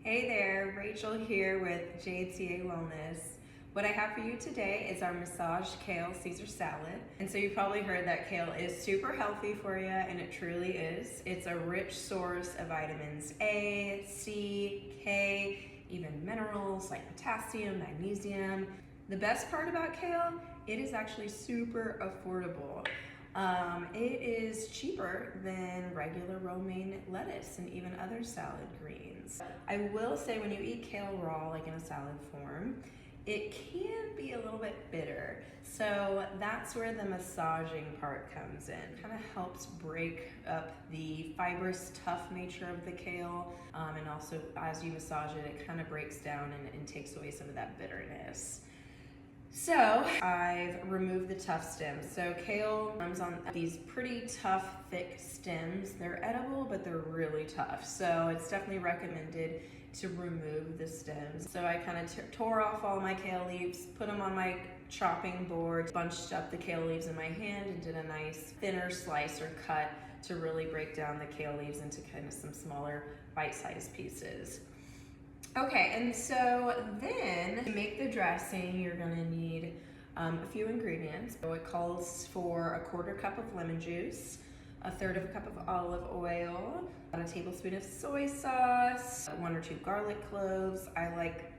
Hey there, Rachel here with JTA Wellness. What I have for you today is our massaged kale Caesar salad. And so you've probably heard that kale is super healthy for you, and it truly is. It's a rich source of vitamins A, C, K, even minerals like potassium, magnesium. The best part about kale, it is actually super affordable. It is cheaper than regular romaine lettuce and even other salad greens. I will say when you eat kale raw, like in a salad form, it can be a little bit bitter. So that's where the massaging part comes in. Kind of helps break up the fibrous, tough nature of the kale. And also as you massage it, it kind of breaks down and takes away some of that bitterness. So I've removed the tough stems. So kale comes on these pretty tough, thick stems. They're edible, but they're really tough. So it's definitely recommended to remove the stems. So I kind of tore off all my kale leaves, put them on my chopping board, bunched up the kale leaves in my hand and did a nice thinner slice or cut to really break down the kale leaves into kind of some smaller bite-sized pieces. Okay, and so then to make the dressing, you're gonna need a few ingredients. So it calls for a 1/4 cup of lemon juice, 1/3 cup of olive oil, about a tablespoon of soy sauce, 1 or 2 garlic cloves. I like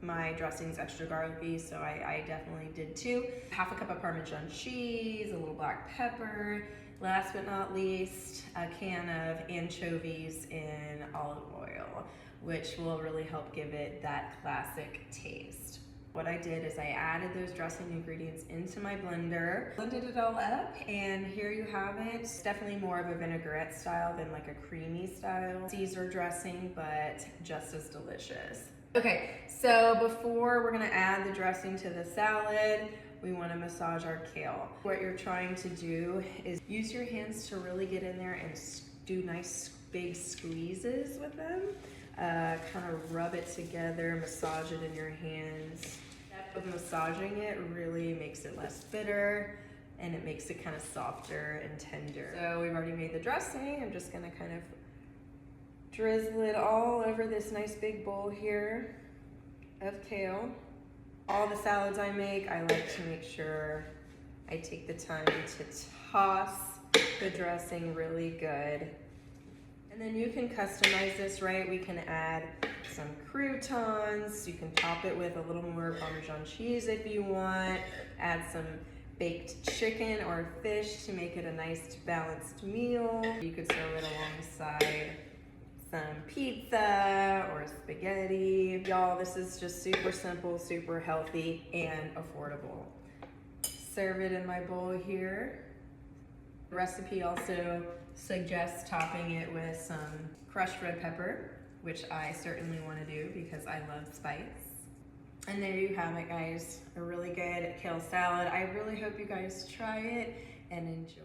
my dressings extra garlicky, so I definitely did 2. 1/2 cup of Parmesan cheese, a little black pepper. Last but not least, a can of anchovies in olive oil, which will really help give it that classic taste. What I did is I added those dressing ingredients into my blender, blended it all up, and here you have it. It's definitely more of a vinaigrette style than like a creamy style Caesar dressing, but just as delicious. Okay, so before we're gonna add the dressing to the salad, we want to massage our kale. What you're trying to do is use your hands to really get in there and do nice big squeezes with them. Kind of rub it together, massage it in your hands. The step of massaging it really makes it less bitter and it makes it kind of softer and tender. So we've already made the dressing. I'm just gonna kind of drizzle it all over this nice big bowl here of kale. All the salads I make, I like to make sure I take the time to toss the dressing really good. And then you can customize this, right? We can add some croutons. You can top it with a little more Parmesan cheese if you want. Add some baked chicken or fish to make it a nice balanced meal. You could serve it alongside some pizza or spaghetti. Y'all, this is just super simple, super healthy, and affordable. Serve it in my bowl here. The recipe also suggests topping it with some crushed red pepper, which I certainly want to do because I love spice. And there you have it, guys. A really good kale salad. I really hope you guys try it and enjoy.